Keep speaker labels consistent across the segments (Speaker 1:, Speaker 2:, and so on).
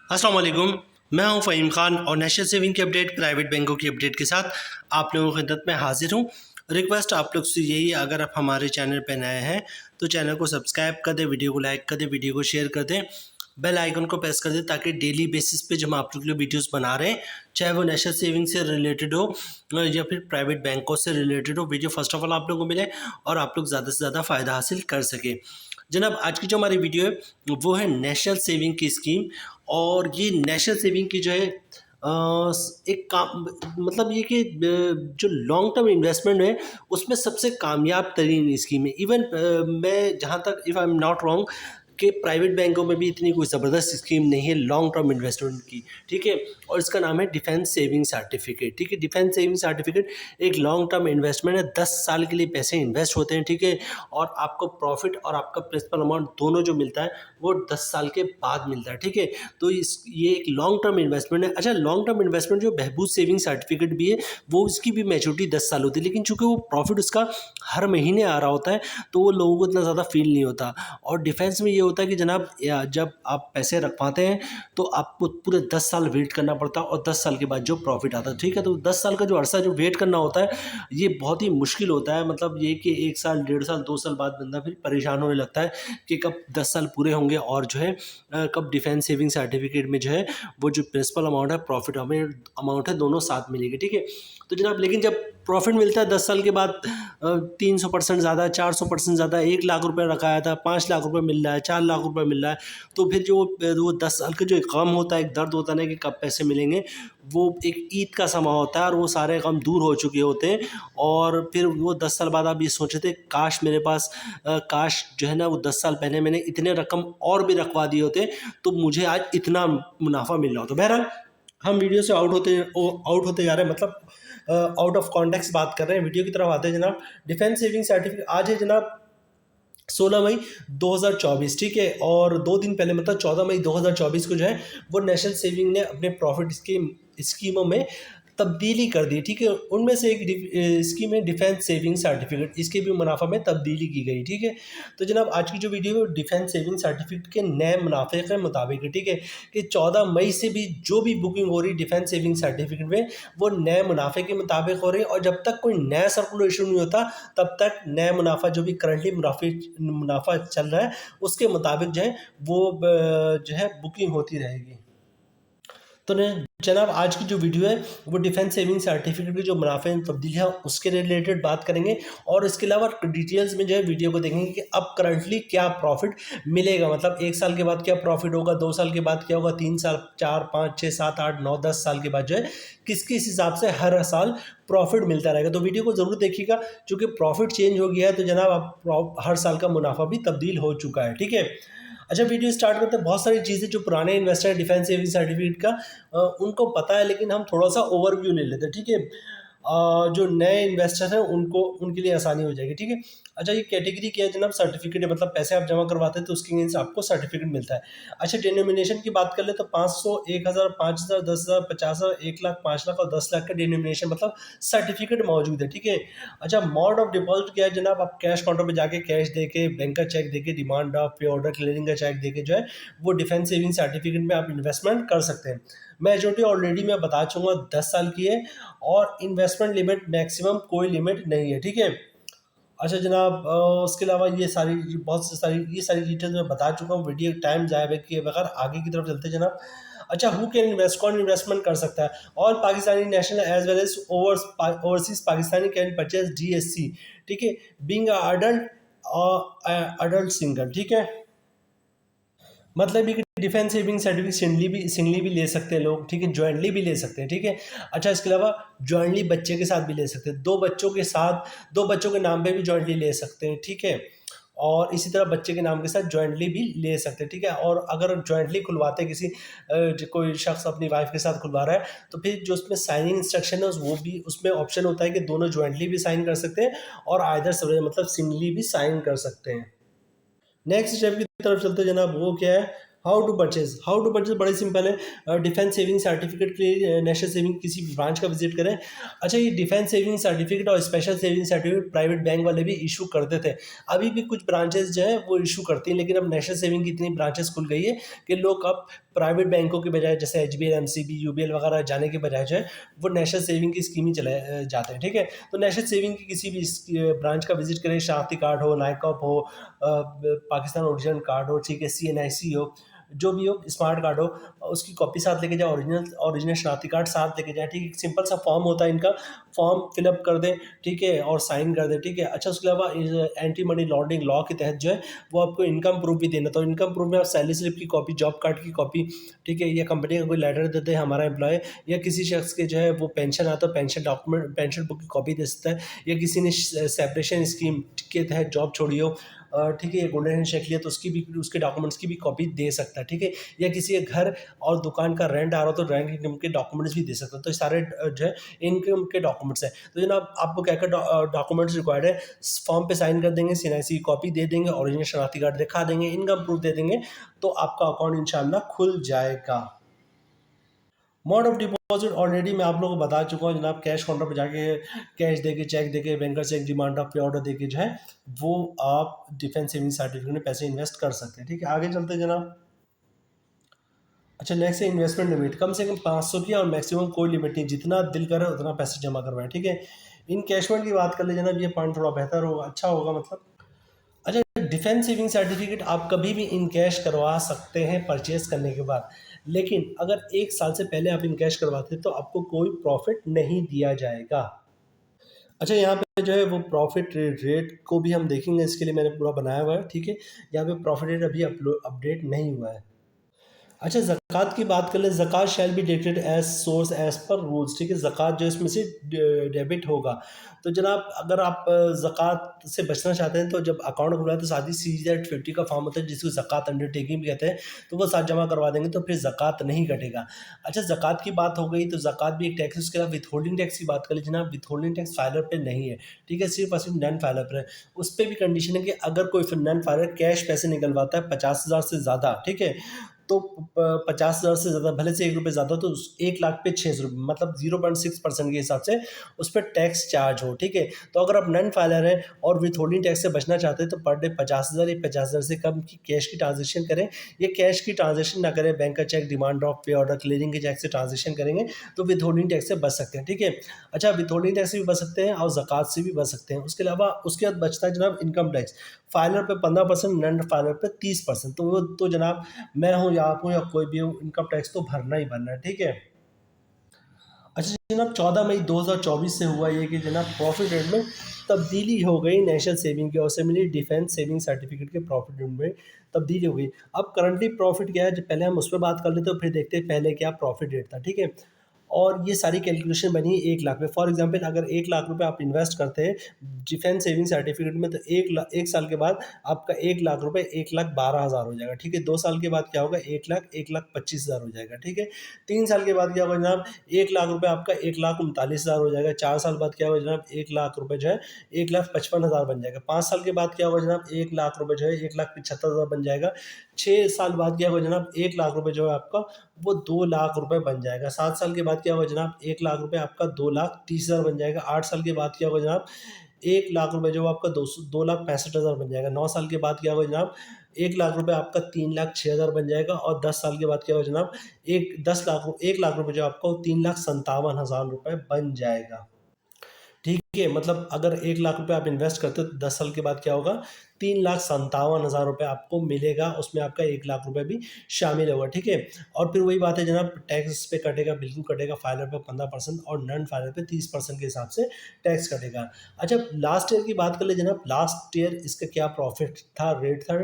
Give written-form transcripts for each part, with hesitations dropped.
Speaker 1: अस्सलाम वालेकुम। मैं हूं फ़हीम खान और नेशनल सेविंग की अपडेट, प्राइवेट बैंकों की अपडेट के साथ आप लोगों की खिदमत में हाजिर हूं। रिक्वेस्ट आप लोग से यही है, अगर आप हमारे चैनल पर नए हैं तो चैनल को सब्सक्राइब कर दें, वीडियो को लाइक कर दें, वीडियो को शेयर कर दें, बेल आइकन को प्रेस कर दें ताकि डेली बेसिस पे जब हम आप लोग के लिए वीडियोस बना रहे हैं, चाहे वो नेशनल सेविंग से रिलेटेड हो या फिर प्राइवेट बैंकों से रिलेटेड हो, वीडियो फर्स्ट ऑफ ऑल आप लोगों को मिले और आप लोग ज़्यादा से ज़्यादा फ़ायदा हासिल कर सकें। जनाब, आज की जो हमारी वीडियो है वो है नेशनल सेविंग की स्कीम। और ये नेशनल सेविंग की जो है एक काम, मतलब ये कि जो लॉन्ग टर्म इन्वेस्टमेंट है उसमें सबसे कामयाब तरीन स्कीम है। इवन मैं जहाँ तक, if I am not wrong, कि प्राइवेट बैंकों में भी इतनी कोई ज़बरदस्त स्कीम नहीं है लॉन्ग टर्म इन्वेस्टमेंट की, ठीक है। और इसका नाम है डिफेंस सेविंग सर्टिफिकेट, ठीक है। डिफेंस सेविंग सर्टिफिकेट एक लॉन्ग टर्म इन्वेस्टमेंट है, 10 साल के लिए पैसे इन्वेस्ट होते हैं, ठीक है। और आपको प्रॉफिट और आपका प्रिंसिपल अमाउंट दोनों जो मिलता है वो 10 साल के बाद मिलता है, ठीक है। तो ये एक लॉन्ग टर्म इन्वेस्टमेंट है। अच्छा, लॉन्ग टर्म इन्वेस्टमेंट जो बहबूद सेविंग सर्टिफिकेट भी है वो उसकी भी मैच्योरिटी 10 साल होती है, लेकिन चूंकि वो प्रॉफिट उसका हर महीने आ रहा होता है तो वो लोगों को इतना ज़्यादा फील नहीं होता। और डिफेंस में ये होता है कि जनाब, जब आप पैसे रखवाते हैं तो आपको पूरे 10 साल वेट करना पड़ता है और 10 साल के बाद जो प्रॉफिट आता है, ठीक है। तो 10 साल का जो अरसा जो वेट करना होता है ये बहुत ही मुश्किल होता है। मतलब ये कि 1 साल, 1.5 साल, 2 साल बाद बंदा फिर परेशान होने लगता है कि कब 10 साल पूरे होंगे और जो है कब डिफेंस सेविंग सर्टिफिकेट में जो है वो जो प्रिंसिपल अमाउंट है, प्रॉफिट अमाउंट है, दोनों साथ मिलेगी, ठीक है। तो जनाब, लेकिन जब प्रॉफिट मिलता है 10 साल के बाद 300% ज़्यादा, 400% ज़्यादा, 1 लाख रुपए रखाया था 5 लाख रुपए मिल रहा है, 4 लाख रुपए मिल रहा है, तो फिर जो वो 10 साल का जो एक गम होता है, एक दर्द होता है ना कि कब पैसे मिलेंगे, वो एक ईद का समा होता है और वो सारे गम दूर हो चुके होते हैं। और फिर वो 10 साल बाद आप ये सोचते थे काश मेरे पास काश जो है ना वो 10 साल पहले मैंने इतने रकम और भी रखवा दिए होते तो मुझे आज इतना मुनाफा मिल रहा होता। बहरहाल, हम वीडियो से आउट होते जा रहे हैं, मतलब आउट ऑफ कॉन्टेक्स्ट बात कर रहे हैं। वीडियो की तरफ आते हैं जनाब। डिफेंस सेविंग सर्टिफिकेट आज है जनाब 16 मई 2024, ठीक है। और 2 दिन पहले, मतलब 14 मई 2024 को जो है वो नेशनल सेविंग ने अपने प्रॉफिट स्कीमों में तब्दीली कर दी, ठीक है। उनमें से एक स्कीम है डिफेंस सेविंग सर्टिफिकेट, इसके भी मुनाफा में तब्दीली की गई, ठीक है। तो जनाब, आज की जो वीडियो है वो डिफेंस सेविंग सर्टिफिकेट के नए मुनाफे के मुताबिक है, ठीक है। कि 14 मई से भी जो भी बुकिंग हो रही है डिफेंस सेविंग सर्टिफिकेट में वो नए मुनाफे के मुताबिक हो रही है। और जब तक कोई नया सर्कुलर इशू नहीं होता तब तक नया मुनाफा जो भी करंटली मुनाफा चल रहा है उसके मुताबिक जो है वो जो है बुकिंग होती रहेगी। तो जनाब, आज की जो वीडियो है वो डिफेंस सेविंग सर्टिफिकेट की जो मुनाफे में तब्दीली है उसके रिलेटेड बात करेंगे। और इसके अलावा डिटेल्स में जो है वीडियो को देखेंगे कि अब करंटली क्या प्रॉफिट मिलेगा, मतलब 1 साल के बाद क्या प्रॉफिट होगा, 2 साल के बाद क्या होगा, 3 साल, 4, 5, 6, 7, 8, 9, 10 साल के बाद जो है किस हिसाब से हर साल प्रॉफिट मिलता रहेगा। तो वीडियो को ज़रूर देखिएगा, चूँकि प्रॉफिट चेंज हो गया है तो जनाब अब हर साल का मुनाफा भी तब्दील हो चुका है, ठीक है। अच्छा, वीडियो स्टार्ट करते हैं। बहुत सारी चीज़ें जो पुराने इन्वेस्टर डिफेंस सेविंग सर्टिफिकेट का उनको पता है, लेकिन हम थोड़ा सा ओवरव्यू ले लेते हैं, ठीक है। जो नए इन्वेस्टर हैं उनको, उनके लिए आसानी हो जाएगी, ठीक है। अच्छा, ये कैटेगरी क्या है जनाब? सर्टिफिकेट है, मतलब पैसे आप जमा करवाते हैं तो उसके अगेंस्ट आपको सर्टिफिकेट मिलता है। अच्छा, डिनोमिनेशन की बात कर ले तो 500, 1000, 5000, 10000, 50000, 1 लाख, 5 लाख और 10 लाख का डिनोमिनेशन, मतलब सर्टिफिकेट मौजूद है, ठीक है। अच्छा, मोड ऑफ डिपॉजिट क्या है जनाब? आप कैश काउंटर पे जाके कैश देके, बैंक का चेक देके, डिमांड ड्राफ्ट, पे ऑर्डर क्लियरिंग का चेक देके जो है वो डिफेंस सेविंग सर्टिफिकेट में आप इन्वेस्टमेंट कर सकते हैं। मैच्योरिटी ऑलरेडी मैं बता चुका, 10 साल की है और इन्वेस्टमेंट लिमिट मैक्सिमम कोई लिमिट नहीं है, ठीक है। अच्छा जनाब, उसके अलावा बहुत सारी ये सारी डिटेल्स मैं बता चुका हूँ। वीडियो टाइम ज़ाया किए बगैर आगे की तरफ चलते जनाब। अच्छा, हु कैन इन्वेस्ट? कौन इन्वेस्टमेंट कर सकता है? All Pakistani national as well as overseas Pakistani can purchase DSC, ठीक है, बीइंग अडल्ट सिंगल, ठीक है। मतलब ये डिफेंस सेविंग सर्टिफिकेट सिंगली भी ले सकते हैं लोग, ठीक है, जॉइंटली भी ले सकते हैं, ठीक है। अच्छा, इसके अलावा जॉइंटली बच्चे के साथ भी ले सकते हैं, 2 बच्चों के साथ, 2 बच्चों के नाम पे भी जॉइंटली ले सकते हैं, ठीक है। और इसी तरह बच्चे के नाम के साथ जॉइंटली भी ले सकते हैं, ठीक है। और अगर जॉइंटली खुलवाते हैं कोई शख्स अपनी वाइफ के साथ खुलवा रहा है तो फिर जो उसमें साइनिंग इंस्ट्रक्शन है वो भी उसमें ऑप्शन होता है कि दोनों जॉइंटली भी साइन कर सकते हैं और आइदर मतलब सिंगली भी साइन कर सकते हैं। नेक्स्ट स्टेप की तरफ चलते हैं जनाब, वो क्या है? हाउ टू परचेज बड़े सिंपल है। डिफेंस सेविंग सर्टिफिकेट के लिए नेशनल सेविंग किसी भी ब्रांच का विजिट करें। अच्छा, ये डिफेंस सेविंग सर्टिफिकेट और special saving certificate private bank वाले भी इशू करते थे, अभी भी कुछ ब्रांचेस जो है वो इशू करती हैं, लेकिन अब नेशनल सेविंग की इतनी ब्रांचेस खुल गई है कि लोग अब प्राइवेट बैंकों के बजाय जैसे एचबीएल, एमसीबी, यूबीएल वगैरह जाने के बजाय जो है वो नेशनल सेविंग की स्कीम ही चलाए जाते हैं, ठीक है। तो नेशनल सेविंग की किसी भी ब्रांच का विजिट करें, शनाख्ती कार्ड हो, नाइकॉप हो, पाकिस्तान ओरिजिनल कार्ड हो, ठीक है, सीएनआईसी हो, जो भी हो, स्मार्ट कार्ड हो, उसकी कॉपी साथ लेके जाए, ओरिजिनल शनाख्ती कार्ड साथ लेके जाए, ठीक है। सिंपल सा फॉर्म होता है इनका, फॉर्म फिलअप कर दें, ठीक है, और साइन कर दें, ठीक है। अच्छा, उसके अलावा एंटी मनी लॉन्ड्रिंग लॉ के तहत जो है वो आपको इनकम प्रूफ भी देना, तो इनकम प्रूफ में आप सैलरी स्लिप की कॉपी, जॉब कार्ड की कॉपी, ठीक है, या कंपनी का कोई लेटर देते हैं हमारा एम्प्लॉय, या किसी शख्स के जो है वो पेंशन आता है, पेंशन डॉक्यूमेंट, पेंशन बुक की कॉपी दे सकता है, या किसी ने सेपरेशन स्कीम के तहत जॉब छोड़ी हो, ठीक है, गोल्डन हैंडशेक लिया तो उसकी भी, उसके डॉक्यूमेंट्स की भी कॉपी दे सकता है, ठीक है। या किसी के घर और दुकान का रेंट आ रहा हो तो रेंट इनकम के डॉक्यूमेंट्स भी दे सकता है। तो ये सारे जो है इनकम के डॉक्यूमेंट्स हैं। तो जनाब आपको क्या क्या डॉक्यूमेंट्स रिक्वायर्ड है, फॉर्म पे साइन कर देंगे, सीएनआईसी की कॉपी दे देंगे, ओरिजिनल शनाख्ती कार्ड दिखा देंगे, इनकम प्रूफ दे देंगे, तो आपका अकाउंट इंशाल्लाह खुल जाएगा। मोड ऑफ डिपॉजिट ऑलरेडी मैं आप लोगों को बता चुका हूँ जनाब, कैश काउंटर पर जाके कैश देके, चेक देके, बैंकर से एक डिमांड ड्राफ्ट पे ऑर्डर देके जो है वो आप डिफेंस सेविंग सर्टिफिकेट में पैसे इन्वेस्ट कर सकते हैं, ठीक है। आगे चलते हैं जनाब। अच्छा, नेक्स्ट है इन्वेस्टमेंट लिमिट, कम से कम 500 की और मैक्सिमम कोई लिमिट नहीं, जितना दिल करे उतना पैसे जमा करवाएं, ठीक है। इनकैशमेंट की बात कर ले जनाब, ये पॉइंट थोड़ा बेहतर होगा, अच्छा होगा मतलब। अच्छा, डिफेंस सेविंग सर्टिफिकेट आप कभी भी इन कैश करवा सकते हैं परचेज करने के बाद, लेकिन अगर 1 साल से पहले आप इन कैश करवाते हैं तो आपको कोई प्रॉफिट नहीं दिया जाएगा। अच्छा, यहाँ पे जो है वो प्रॉफिट रेट को भी हम देखेंगे, इसके लिए मैंने पूरा बनाया हुआ है, ठीक है। यहाँ पे प्रॉफिट रेट अभी अपडेट नहीं हुआ है। अच्छा, ज़कात की बात कर लें, ज़कात shall be debited as source as per rules, ठीक है। ज़कात जो इसमें से डेबिट होगा, तो जनाब अगर आप ज़कात से बचना चाहते हैं तो जब अकाउंट खुलवाए तो साथ ही CZ50 का फॉर्म होता है जिसको ज़कात अंडरटेकिंग भी कहते हैं, तो वो साथ जमा करवा देंगे तो फिर ज़कात नहीं कटेगा। अच्छा, ज़कात की बात हो गई, तो ज़कात भी एक टैक्स है। उसके अलावा विथ होल्डिंग टैक्स की बात करें जनाब, विथ होल्डिंग टैक्स फाइलर पे नहीं है, ठीक है, सिर्फ और सिर्फ नॉन फाइलर पर है। उस पर भी कंडीशन है कि अगर कोई फिर नॉन फाइलर कैश पैसे निकलवाता है 50,000 से ज़्यादा, ठीक है, तो 50,000 से ज़्यादा, भले से 1 रुपये ज़्यादा, तो 1,00,000 पे 600 रुपये, मतलब 0.6% के हिसाब से उस पर टैक्स चार्ज हो, ठीक है। तो अगर आप नॉन फाइलर हैं और विथ होल्डिंग टैक्स से बचना चाहते हैं तो पर डे 50,000 या 50,000 से कम की कैश की ट्रांजेक्शन करें। ये कैश की ट्रांजेक्शन ना करें, बैंक का चेक, डिमांड ड्राफ्ट, पे ऑर्डर, क्लियरिंग के चेक से ट्रांजेक्शन करेंगे तो विथ होल्डिंग टैक्स से बच सकते हैं, ठीक है। अच्छा, विथ होल्डिंग टैक्स से भी बच सकते हैं और ज़कात से भी बच सकते हैं। उसके अलावा उसके बाद बचता है जनाब इनकम टैक्स, फाइलर पे 15%, नॉन फाइलर पे 30%। तो वो तो जनाब मैं हूँ या आप हूँ या कोई भी हो, इनकम टैक्स तो भरना ही भरना है, ठीक है। अच्छा जनाब, 14 मई 2024 से हुआ ये कि जनाब प्रॉफिट रेट में तब्दीली हो गई, नेशनल सेविंग के और सेमिली डिफेंस सेविंग सर्टिफिकेट के प्रॉफिट रेट में तब्दीली हो गई। अब करंटली प्रॉफिट क्या है, जब पहले हम उस पर बात कर लेते हैं, फिर देखते हैं पहले क्या प्रॉफिट रेट था, ठीक है। और ये सारी कैलकुलेशन बनी है 1 लाख में। फॉर एग्जांपल अगर 1 लाख रुपए आप इन्वेस्ट करते हैं डिफेंस सेविंग सर्टिफिकेट में, तो 1 साल के बाद आपका 1 लाख रुपए 1,12,000 हो जाएगा, ठीक है। 2 साल के बाद क्या होगा, 1,25,000 हो जाएगा, ठीक है। 3 साल के बाद क्या होगा जनाब, 1 लाख रुपए आपका 1,39,000 हो जाएगा। 4 साल बाद क्या होगा जनाब, 1 लाख रुपए जो है 1,55,000 बन जाएगा। 5 साल के बाद क्या होगा जनाब, 1 लाख रुपए जो है 1,75,000 बन जाएगा। 6 साल बाद क्या होगा जनाब, 1 लाख रुपए जो है आपका वो 2 लाख रुपए बन जाएगा। 7 साल के बाद क्या होगा जनाब, 1 लाख रुपए आपका 2,30,000 बन जाएगा। 8 साल के बाद क्या होगा जनाब, 1 लाख रुपए जो आपका 2,65,000 बन जाएगा। 9 साल के बाद क्या होगा जनाब, 1 लाख रुपए आपका 3,06,000 बन जाएगा। और 10 साल के बाद क्या होगा जनाब, 1 लाख रुपए जो आपका 3,57,000 रुपए बन जाएगा, ठीक है। मतलब अगर 1 लाख रुपए आप इन्वेस्ट करते हो तो 10 साल के बाद क्या होगा, 3,57,000 रुपए आपको मिलेगा, उसमें आपका 1 लाख रुपए भी शामिल होगा, ठीक है। और फिर वही बात है जनाब, टैक्स पे कटेगा, बिल्कुल कटेगा, फाइलर पे 15% और नॉन फाइलर पे 30% के हिसाब से टैक्स कटेगा। अच्छा, लास्ट ईयर की बात कर ले जनाब, लास्ट ईयर इसका क्या प्रॉफिट था, रेट था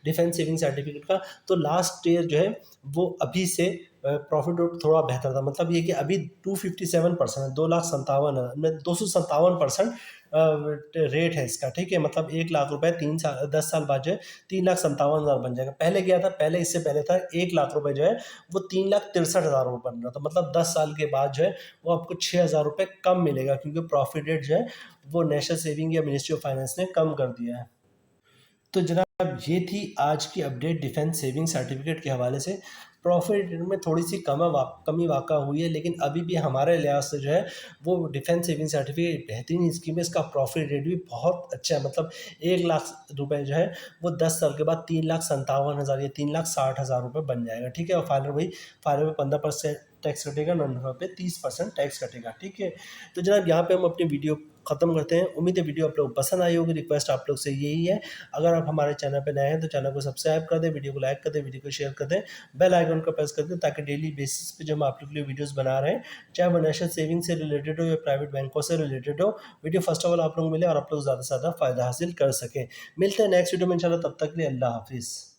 Speaker 1: डिफेंस सेविंग सर्टिफिकेट का, तो लास्ट ईयर जो है वो अभी से प्रॉफिट रेट थोड़ा बेहतर था। मतलब ये कि अभी 257% है, 2,57,000 रेट है इसका, ठीक है। मतलब 1 लाख रुपए 10 साल बाद जो है 3,57,000 बन जाएगा। पहले क्या था, पहले इससे पहले था 1 लाख रुपए जो है वो 3,63,000 रुपये बन रहा था। मतलब 10 साल के बाद जो है वो आपको 6,000 रुपये कम मिलेगा, क्योंकि प्रॉफिट रेट जो है वो नेशनल सेविंग या मिनिस्ट्री ऑफ फाइनेंस ने कम कर दिया है। तो जनाब ये थी आज की अपडेट डिफेंस सेविंग सर्टिफिकेट के हवाले से। प्रॉफिट रेट में थोड़ी सी कमी वाक़ा हुई है, लेकिन अभी भी हमारे लिहाज से जो है वो डिफेंस सेविंग सर्टिफिकेट बेहतरीन स्कीम है। इसका प्रॉफिट रेट भी बहुत अच्छा है, मतलब 1 लाख रुपए जो है वो 10 साल के बाद 3,57,000 या 3,60,000 रुपये बन जाएगा। ठीक है, और फाइनल में 15% टैक्स कटेगा, नॉन रिफंड पे 30% टैक्स कटेगा। ठीक है, तो जनाब यहाँ पे हम अपनी वीडियो ख़त्म करते हैं। उम्मीद है वीडियो आप लोग को पसंद आई होगी। रिक्वेस्ट आप लोग से यही है, अगर आप हमारे चैनल पे नए हैं तो चैनल को सब्सक्राइब कर दें, वीडियो को लाइक कर दें, वीडियो को शेयर कर दें, बेल आइकन को प्रेस कर दें, ताकि डेली बेसिस पे जो हम आप लोग के लिए वीडियोस बना रहे हैं, चाहे वो नेशनल सेविंग से रिलेटेड हो या प्राइवेट बैंकों से रिलेटेड हो, वीडियो फर्स्ट ऑफ ऑल आप लोग को मिले और आप लोग ज़्यादा से ज़्यादा फ़ायदा हासिल कर सकें। मिलते हैं नेक्स्ट वीडियो में इंशाल्लाह, तब तक के लिए अल्लाह हाफिज़।